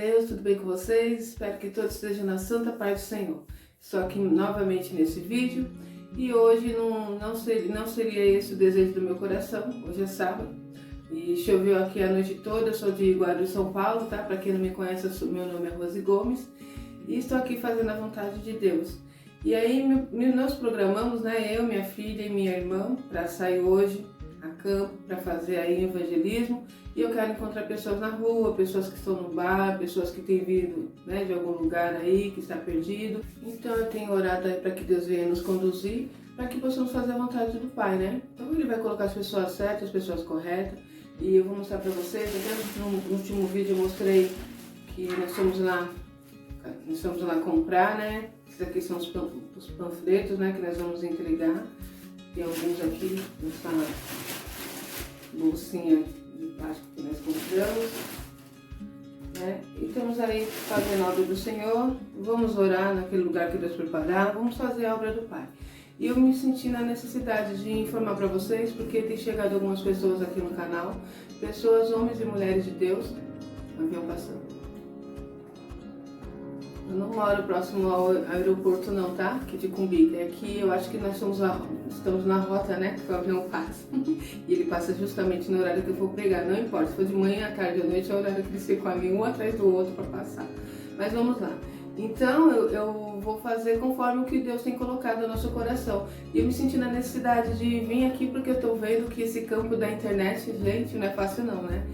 Deus, tudo bem com vocês? Espero que todos estejam na santa paz do Senhor. Estou aqui novamente nesse vídeo e hoje não seria esse o desejo do meu coração. Hoje é sábado e choveu aqui a noite toda. Eu sou de Guarulhos, São Paulo, tá? Para quem não me conhece, meu nome é Rose Gomes e estou aqui fazendo a vontade de Deus. E aí nós programamos, né, eu, minha filha e minha irmã, para sair hoje a campo, para fazer aí evangelismo. E eu quero encontrar pessoas na rua, pessoas que estão no bar, pessoas que têm vindo, né, de algum lugar aí, que está perdido. Então eu tenho orado aí para que Deus venha nos conduzir, para que possamos fazer a vontade do Pai, né? Então Ele vai colocar as pessoas certas, as pessoas corretas. E eu vou mostrar para vocês, até no último vídeo eu mostrei que nós fomos lá comprar, né? Esses aqui são os panfletos, né, que nós vamos entregar. Tem alguns aqui nessa bolsinha de plástico que nós compramos, né? E estamos aí fazendo a obra do Senhor. Vamos orar naquele lugar que Deus preparar. Vamos fazer a obra do Pai. E eu me senti na necessidade de informar para vocês, porque tem chegado algumas pessoas aqui no canal, pessoas, homens e mulheres de Deus, avião passando. Eu não moro próximo ao aeroporto não, tá? Aqui de Cumbica. É aqui eu acho que nós estamos na rota, né? Que o avião passa. E ele passa justamente no horário que eu vou pregar. Não importa, se for de manhã, à tarde, à noite, é o horário que eles ficam ali um atrás do outro para passar. Mas vamos lá. Então eu vou fazer conforme o que Deus tem colocado no nosso coração. E eu me senti na necessidade de vir aqui porque eu estou vendo que esse campo da internet, gente, não é fácil não, né?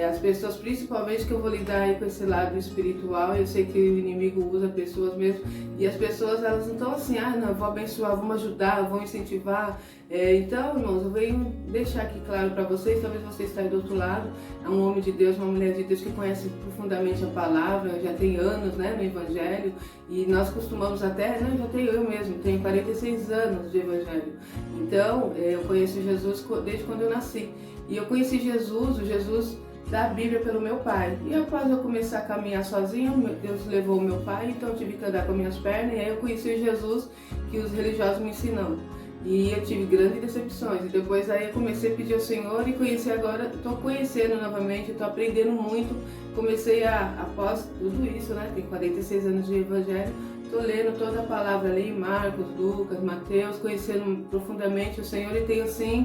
As pessoas, principalmente que eu vou lidar aí com esse lado espiritual, eu sei que o inimigo usa pessoas mesmo, e as pessoas elas não estão assim, não, eu vou abençoar, vamos ajudar, vou incentivar. Então, irmãos, eu venho deixar aqui claro para vocês, talvez você está aí do outro lado, é um homem de Deus, uma mulher de Deus que conhece profundamente a palavra, já tem anos, né, no Evangelho, e nós costumamos até, já tenho eu mesmo, tenho 46 anos de Evangelho, então eu conheço Jesus desde quando eu nasci. E eu conheci Jesus, o Jesus da Bíblia, pelo meu pai. E após eu começar a caminhar sozinho, Deus levou o meu pai, então eu tive que andar com minhas pernas. E aí eu conheci o Jesus que os religiosos me ensinam. E eu tive grandes decepções. E depois aí eu comecei a pedir ao Senhor e conheci agora, estou conhecendo novamente, estou aprendendo muito. Comecei após tudo isso, né? Tenho 46 anos de Evangelho. Estou lendo toda a palavra ali, Marcos, Lucas, Mateus, conhecendo profundamente o Senhor e tenho assim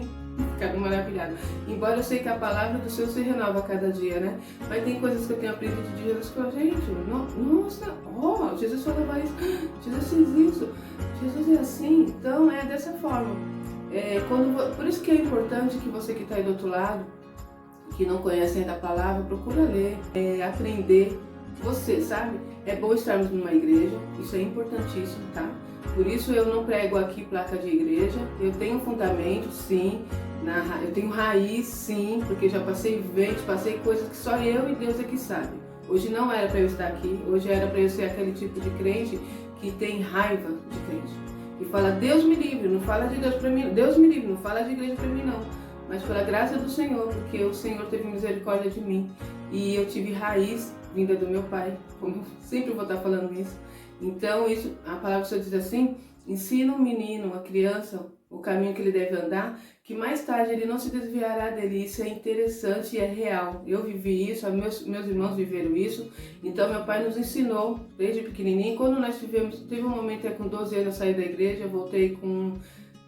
ficado maravilhada. Embora eu sei que a palavra do Senhor se renova a cada dia, né? Mas tem coisas que eu tenho aprendido de Jesus que eu, gente, nossa, Jesus falava isso, Jesus fez isso, Jesus é assim, então é dessa forma. Por isso que é importante que você que está aí do outro lado, que não conhece ainda a palavra, procura ler, aprender. Você, sabe? É bom estarmos numa igreja, isso é importantíssimo, tá? Por isso eu não prego aqui placa de igreja, eu tenho fundamento, sim, eu tenho raiz, sim, porque já passei ventos, passei coisas que só eu e Deus é que sabe. Hoje não era para eu estar aqui, hoje era para eu ser aquele tipo de crente que tem raiva de crente. E fala, Deus me livre, não fala de Deus para mim, Deus me livre, não fala de igreja para mim não. Mas pela graça do Senhor, porque o Senhor teve misericórdia de mim e eu tive raiz vinda do meu pai, como eu sempre vou estar falando isso. Então isso, a palavra do Senhor diz assim, ensina um menino, uma criança, o caminho que ele deve andar, que mais tarde ele não se desviará dele. Isso é interessante e é real. Eu vivi isso, meus irmãos viveram isso, então meu pai nos ensinou desde pequenininho. Quando nós teve um momento com 12 anos eu saí da igreja, eu voltei com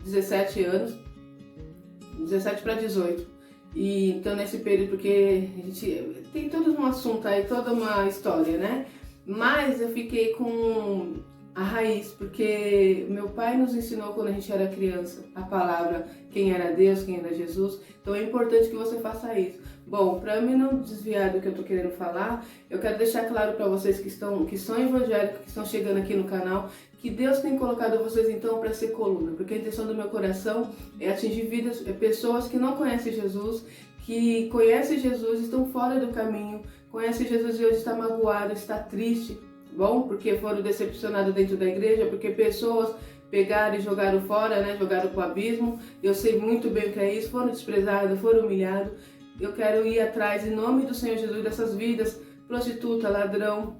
17 anos, 17 para 18. E então nesse período, porque a gente tem todo um assunto aí, toda uma história, né? Mas eu fiquei com a raiz, porque meu pai nos ensinou quando a gente era criança a palavra, quem era Deus, quem era Jesus. Então é importante que você faça isso. Bom, para mim não desviar do que eu estou querendo falar, eu quero deixar claro para vocês que são evangélicos, que estão chegando aqui no canal, que Deus tem colocado vocês então para ser coluna, porque a intenção do meu coração é atingir pessoas que não conhecem Jesus, que conhecem Jesus, estão fora do caminho, conhecem Jesus e hoje está magoado, está triste, bom, porque foram decepcionados dentro da igreja, porque pessoas pegaram e jogaram fora, né, jogaram para o abismo. Eu sei muito bem o que é isso, foram desprezados, foram humilhados. Eu quero ir atrás, em nome do Senhor Jesus, dessas vidas, prostituta, ladrão,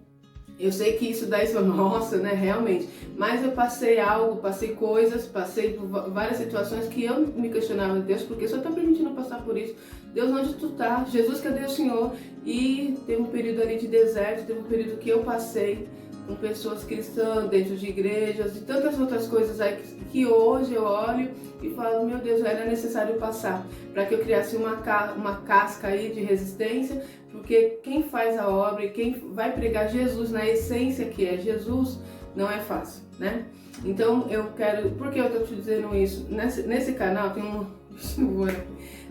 Eu sei que isso daí, nossa, né, realmente. Mas eu passei algo, passei coisas, passei por várias situações que eu me questionava, Deus, por que o Senhor está permitindo eu passar por isso? Deus, onde tu tá? Jesus, cadê o Senhor? E teve um período ali de deserto, teve um período que eu passei com pessoas cristãs dentro de igrejas e tantas outras coisas aí que hoje eu olho e falo, meu Deus, era necessário passar para que eu criasse uma casca aí de resistência, porque quem faz a obra e quem vai pregar Jesus na essência que é Jesus, não é fácil, né? Então eu quero, por que eu tô te dizendo isso? Nesse canal tem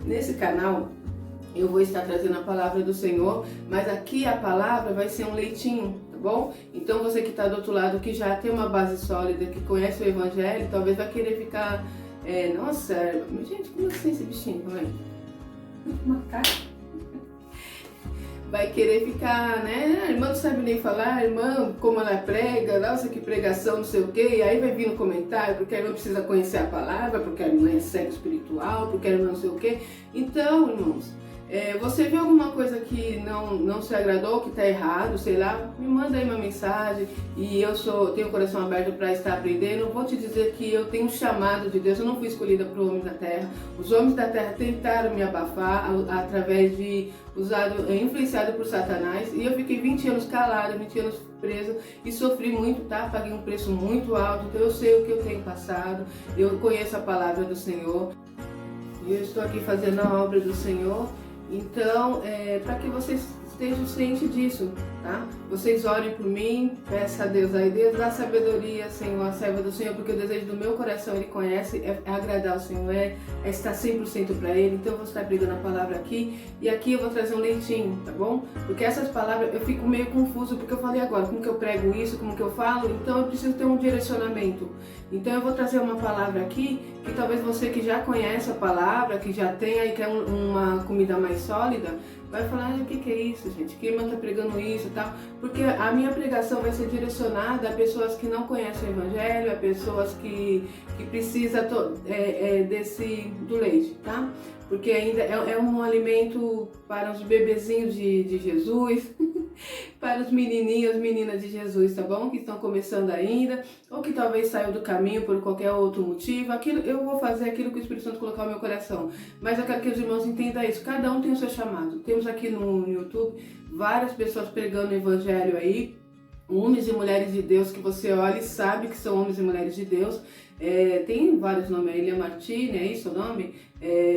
nesse canal eu vou estar trazendo a palavra do Senhor, mas aqui a palavra vai ser um leitinho, tá bom? Então você que está do outro lado, que já tem uma base sólida, que conhece o Evangelho, talvez vai querer ficar, nossa, gente, como assim esse bichinho, como é? Macaco. Vai querer ficar, né? A irmã não sabe nem falar, a irmã, como ela prega, nossa, que pregação, não sei o quê, e aí vai vir no comentário, porque a irmã precisa conhecer a palavra, porque a irmã é cega espiritual, porque a irmã não sei o quê. Então, irmãos, você viu alguma coisa que não se agradou, que está errado, sei lá, me manda aí uma mensagem e eu tenho o coração aberto para estar aprendendo. Vou te dizer que eu tenho um chamado de Deus, eu não fui escolhida para o homem da terra. Os homens da terra tentaram me abafar através de influenciado por Satanás, e eu fiquei 20 anos calada, 20 anos presa e sofri muito, tá? Paguei um preço muito alto, então eu sei o que eu tenho passado, eu conheço a palavra do Senhor e eu estou aqui fazendo a obra do Senhor. Então, para que vocês estejam cientes disso, tá? Vocês orem por mim, peça a Deus aí, Deus dá sabedoria, Senhor, a serva do Senhor, porque o desejo do meu coração, Ele conhece, é agradar o Senhor, é estar 100% para Ele. Então eu vou estar pregando a palavra aqui, e aqui eu vou trazer um leitinho, tá bom? Porque essas palavras, eu fico meio confuso, porque eu falei agora, como que eu prego isso, como que eu falo, então eu preciso ter um direcionamento. Então eu vou trazer uma palavra aqui, que talvez você que já conhece a palavra, que já tem aí, quer uma comida mais sólida, vai falar, o que é isso, gente? Que irmã tá pregando isso e tal? Porque a minha pregação vai ser direcionada a pessoas que não conhecem o Evangelho, a pessoas que precisam do leite, tá? Porque ainda é um alimento para os bebezinhos de Jesus, para os menininhos, meninas de Jesus, tá bom? Que estão começando ainda, ou que talvez saiu do caminho por qualquer outro motivo. Eu vou fazer aquilo que o Espírito Santo colocar no meu coração. Mas eu quero que os irmãos entendam isso. Cada um tem o seu chamado. Temos aqui no YouTube várias pessoas pregando o Evangelho aí, homens e mulheres de Deus, que você olha e sabe que são homens e mulheres de Deus. Tem vários nomes, Elia Martini, é isso o nome?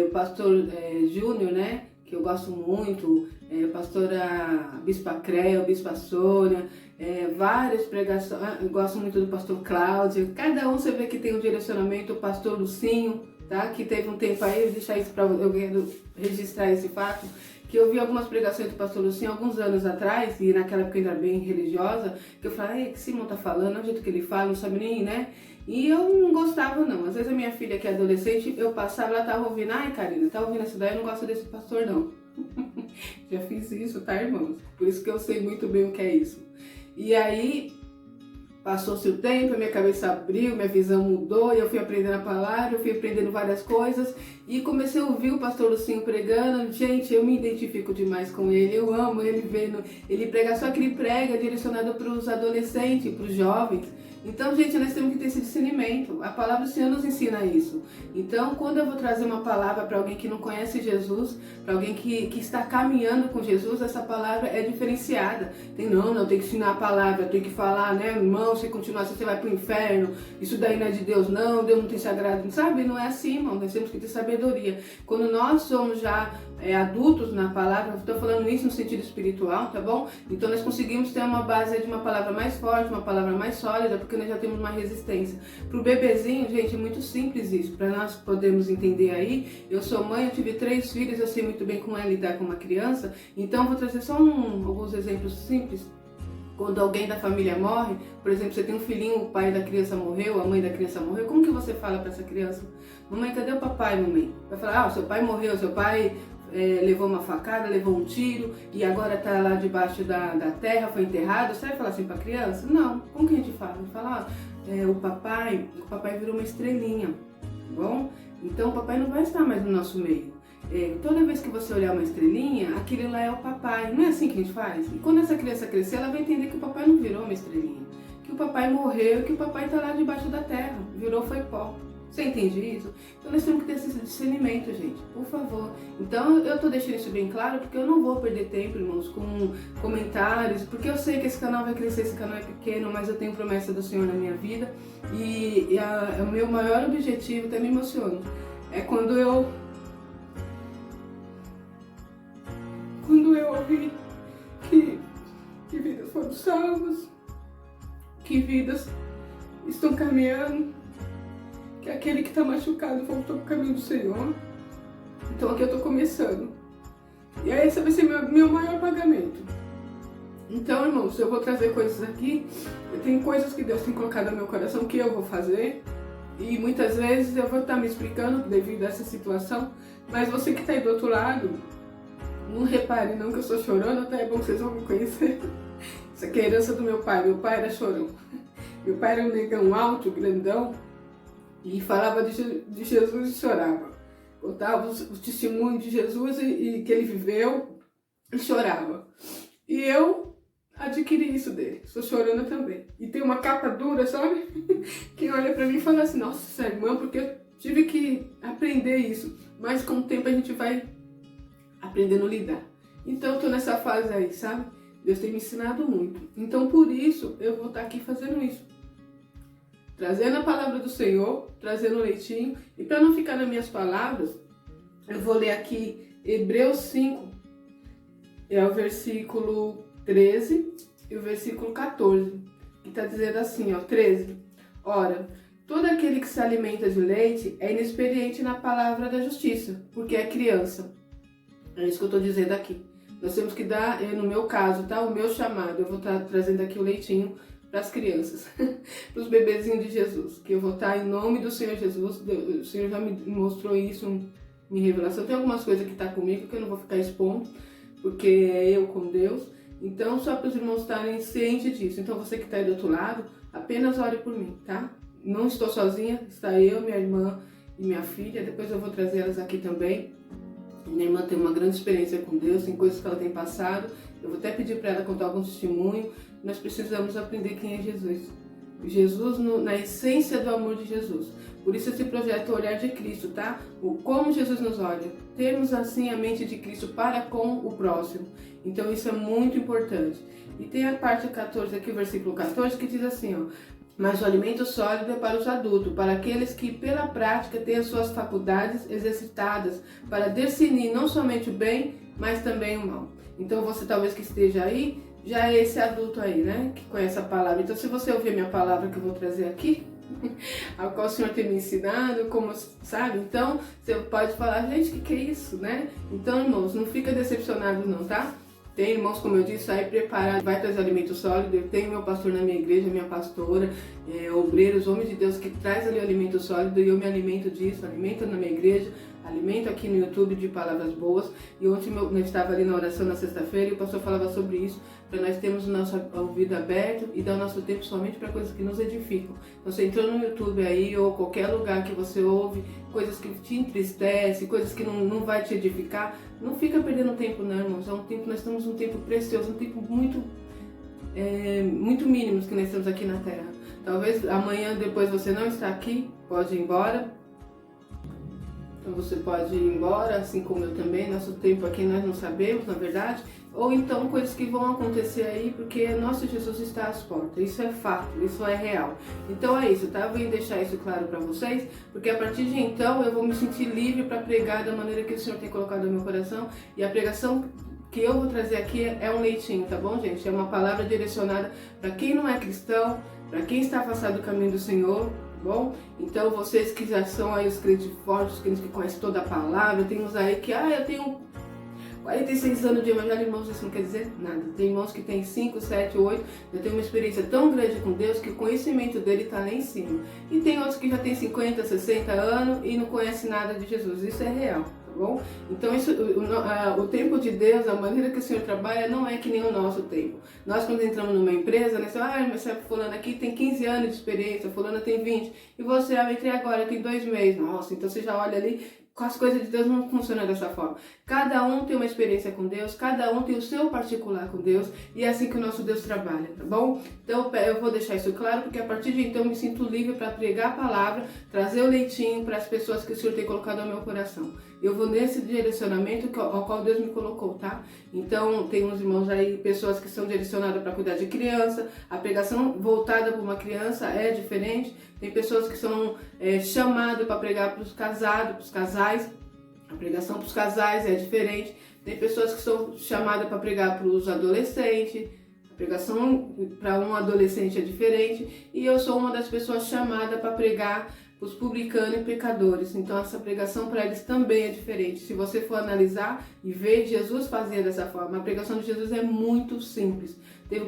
O pastor Júnior, né? Que eu gosto muito, pastora Bispa Creia, Bispa Sônia, várias pregações, eu gosto muito do pastor Cláudio, cada um você vê que tem um direcionamento, o pastor Lucinho, tá? Que teve um tempo aí, deixar isso para eu quero registrar esse fato, que eu vi algumas pregações do pastor Lucinho alguns anos atrás, e naquela época ainda bem religiosa, que eu falei, que Simão tá falando, é o jeito que ele fala, não sabe nem, né? E eu não gostava não, às vezes a minha filha que é adolescente, eu passava, ela tava ouvindo, ai Karina, tá ouvindo isso daí, eu não gosto desse pastor não. Já fiz isso, tá, irmãos? Por isso que eu sei muito bem o que é isso. E aí, passou-se o tempo, minha cabeça abriu, minha visão mudou, e eu fui aprendendo a palavra, eu fui aprendendo várias coisas, e comecei a ouvir o pastor Lucinho pregando. Gente, eu me identifico demais com ele, eu amo ele vendo ele pregar, só que ele prega direcionado para os adolescentes, para os jovens. Então, gente, nós temos que ter esse discernimento. A palavra do Senhor nos ensina isso. Então, quando eu vou trazer uma palavra para alguém que não conhece Jesus, para alguém que está caminhando com Jesus, essa palavra é diferenciada. Não, tem que ensinar a palavra, tem que falar, né, irmão, se continuar assim, você vai para o inferno, isso daí não é de Deus não, Deus não tem sagrado, sabe? Não é assim, irmão, nós temos que ter sabedoria. Quando nós somos já adultos na palavra, estou falando isso no sentido espiritual, tá bom? Então nós conseguimos ter uma base de uma palavra mais forte, uma palavra mais sólida, porque nós já temos uma resistência. Para o bebezinho, gente, é muito simples isso, para nós podermos entender aí. Eu sou mãe, eu tive 3 filhos, eu sei muito bem como é lidar com uma criança, então eu vou trazer só alguns exemplos simples. Quando alguém da família morre, por exemplo, você tem um filhinho, o pai da criança morreu, a mãe da criança morreu, como que você fala para essa criança? Mamãe, cadê o papai, mamãe? Vai falar, seu pai morreu, seu pai levou uma facada, levou um tiro e agora está lá debaixo da terra, foi enterrado. Você vai falar assim para a criança? Não. Como que a gente fala? A gente fala, o papai virou uma estrelinha, tá bom? Então o papai não vai estar mais no nosso meio. toda vez que você olhar uma estrelinha, aquele lá é o papai. Não é assim que a gente faz? E quando essa criança crescer, ela vai entender que o papai não virou uma estrelinha. Que o papai morreu e que o papai está lá debaixo da terra. Virou foi pó. Você entende isso? Então nós temos que ter esse discernimento, gente, por favor. Então eu tô deixando isso bem claro porque eu não vou perder tempo, irmãos, com comentários, porque eu sei que esse canal vai crescer, esse canal é pequeno, mas eu tenho promessa do Senhor na minha vida e o meu maior objetivo, até me emociona, é quando eu ouvi que vidas foram salvas, que vidas estão caminhando, que aquele que está machucado voltou para o caminho do Senhor. Então aqui eu estou começando. E aí esse vai ser meu maior pagamento. Então, irmãos, eu vou trazer coisas aqui. Tem coisas que Deus tem colocado no meu coração que eu vou fazer. E muitas vezes eu vou estar me explicando devido a essa situação. Mas você que está aí do outro lado, não repare não que eu estou chorando, até é bom que vocês vão me conhecer. Isso aqui é a herança do meu pai. Meu pai era chorão. Meu pai era um negão alto, grandão. E falava de Jesus e chorava. Contava os testemunhos de Jesus e que ele viveu e chorava. E eu adquiri isso dele. Estou chorando também. E tem uma capa dura, sabe? Quem olha pra mim fala assim, nossa, essa irmã, porque eu tive que aprender isso. Mas com o tempo a gente vai aprendendo a lidar. Então eu tô nessa fase aí, sabe? Deus tem me ensinado muito. Então por isso eu vou estar aqui fazendo isso. Trazendo a palavra do Senhor, trazendo o leitinho. E para não ficar nas minhas palavras, eu vou ler aqui Hebreus 5, é o versículo 13 e o versículo 14, que está dizendo assim, ó, 13. Ora, todo aquele que se alimenta de leite é inexperiente na palavra da justiça, porque é criança. É isso que eu estou dizendo aqui. Nós temos que dar, no meu caso, tá? O meu chamado, eu vou estar trazendo aqui o leitinho para as crianças, para os bebezinhos de Jesus, que eu vou estar em nome do Senhor Jesus. O Senhor já me mostrou isso em revelação. Tem algumas coisas que está comigo que eu não vou ficar expondo, porque é eu com Deus. Então, só para os irmãos estarem cientes disso. Então, você que está aí do outro lado, apenas ore por mim, tá? Não estou sozinha, está eu, minha irmã e minha filha. Depois eu vou trazer elas aqui também. Minha irmã tem uma grande experiência com Deus, tem coisas que ela tem passado. Eu vou até pedir para ela contar algum testemunho. Nós precisamos aprender quem é Jesus. Jesus na essência do amor de Jesus. Por isso esse projeto Olhar de Cristo, tá? O como Jesus nos olha. Termos assim a mente de Cristo para com o próximo. Então isso é muito importante. E tem a parte 14 aqui, o versículo 14, que diz assim, ó. Mas o alimento sólido é para os adultos, para aqueles que pela prática têm as suas faculdades exercitadas para discernir não somente o bem, mas também o mal. Então você talvez que esteja aí, já é esse adulto aí, né? Que conhece a palavra. Então se você ouvir a minha palavra que eu vou trazer aqui, a qual o Senhor tem me ensinado, como sabe? Então você pode falar, gente, o que é isso, né? Então, irmãos, não fica decepcionado não, tá? Tem irmãos, como eu disse, aí preparado, vai trazer alimento sólido. Eu tenho meu pastor na minha igreja, minha pastora, obreiros, homens de Deus que traz ali alimento sólido e eu me alimento disso, alimento na minha igreja, alimento aqui no YouTube de palavras boas. E ontem eu estava ali na oração na sexta-feira e o pastor falava sobre isso, para nós termos o nosso ouvido aberto e dar o nosso tempo somente para coisas que nos edificam. Então, você entrou no YouTube aí ou qualquer lugar que você ouve, coisas que te entristecem, coisas que não vai te edificar, não fica perdendo tempo não, irmãos. É um tempo, nós estamos num tempo precioso, um tempo muito mínimo que nós estamos aqui na Terra. Talvez amanhã, depois você não está aqui, pode ir embora. Então você pode ir embora, assim como eu também. Nosso tempo aqui nós não sabemos, na verdade. Ou então coisas que vão acontecer aí, porque nosso Jesus está às portas. Isso é fato, isso é real. Então é isso, tá? Eu vim deixar isso claro para vocês, porque a partir de então eu vou me sentir livre para pregar da maneira que o Senhor tem colocado no meu coração. E a pregação que eu vou trazer aqui é um leitinho, tá bom, gente? É uma palavra direcionada para quem não é cristão, para quem está afastado do caminho do Senhor. Bom, então vocês que já são aí os crentes fortes, os crentes que conhecem toda a palavra, tem uns aí que, eu tenho 46 anos de evangelho, irmãos, isso não quer dizer nada. Tem irmãos que tem 5, 7, 8, já tem uma experiência tão grande com Deus que o conhecimento dele está lá em cima. E tem outros que já tem 50, 60 anos e não conhecem nada de Jesus, isso é real. Bom? Então isso, o tempo de Deus, a maneira que o Senhor trabalha não é que nem o nosso tempo. Nós quando entramos numa empresa, nós falamos, mas fulano aqui tem 15 anos de experiência, fulano tem 20, e você, eu entrei agora, tem 2 meses. Nossa, então você já olha ali, as coisas de Deus não funcionam dessa forma. Cada um tem uma experiência com Deus, cada um tem o seu particular com Deus, e é assim que o nosso Deus trabalha, tá bom? Então eu vou deixar isso claro, porque a partir de então eu me sinto livre para pregar a palavra, trazer o leitinho para as pessoas que o Senhor tem colocado no meu coração. Eu vou nesse direcionamento ao qual Deus me colocou, tá? Então tem uns irmãos aí, pessoas que são direcionadas para cuidar de criança, a pregação voltada para uma criança é diferente. Tem pessoas que são chamadas para pregar para os casados, para os casais. A pregação para os casais é diferente. Tem pessoas que são chamadas para pregar para os adolescentes. A pregação para um adolescente é diferente. E eu sou uma das pessoas chamadas para pregar para os publicanos e pecadores. Então essa pregação para eles também é diferente. Se você for analisar e ver, Jesus fazia dessa forma. A pregação de Jesus é muito simples.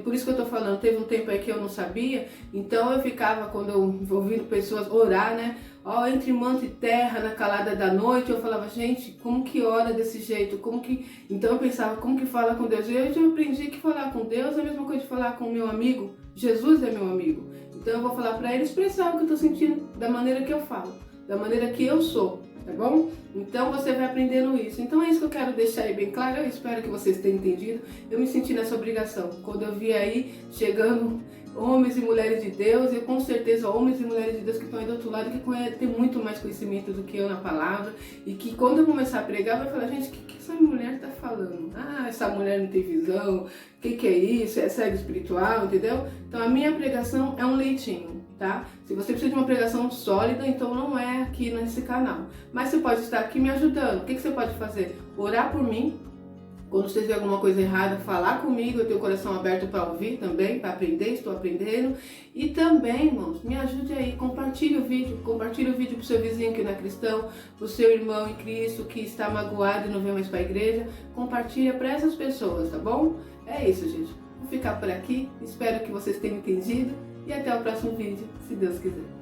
Por isso que eu estou falando, teve um tempo aí que eu não sabia, então eu ficava, quando eu ouvindo pessoas orar, né? Ó, entre manto e terra, na calada da noite, eu falava, gente, como que ora desse jeito? Como que... Então eu pensava, como que fala com Deus? E eu já aprendi que falar com Deus é a mesma coisa de falar com o meu amigo. Jesus é meu amigo. Então eu vou falar para ele expressar o que eu estou sentindo da maneira que eu falo, da maneira que eu sou. Tá bom? Então você vai aprendendo isso. Então é isso que eu quero deixar aí bem claro. Eu espero que vocês tenham entendido. Eu me senti nessa obrigação. Quando eu vi aí chegando homens e mulheres de Deus, e com certeza homens e mulheres de Deus que estão aí do outro lado, que tem muito mais conhecimento do que eu na palavra, e que quando eu começar a pregar vai falar, gente, o que essa mulher está falando? Ah, essa mulher não tem visão, o que é isso? É cego espiritual, entendeu? Então a minha pregação é um leitinho, tá? Se você precisa de uma pregação sólida, então não é aqui nesse canal. Mas você pode estar aqui me ajudando. O que você pode fazer? Orar por mim. Quando você vê alguma coisa errada, falar comigo, eu tenho o coração aberto para ouvir também, para aprender, estou aprendendo. E também, irmãos, me ajude aí, compartilhe o vídeo para o seu vizinho que não é cristão, para o seu irmão em Cristo que está magoado e não vem mais para a igreja. Compartilha para essas pessoas, tá bom? É isso, gente. Vou ficar por aqui, espero que vocês tenham entendido e até o próximo vídeo, se Deus quiser.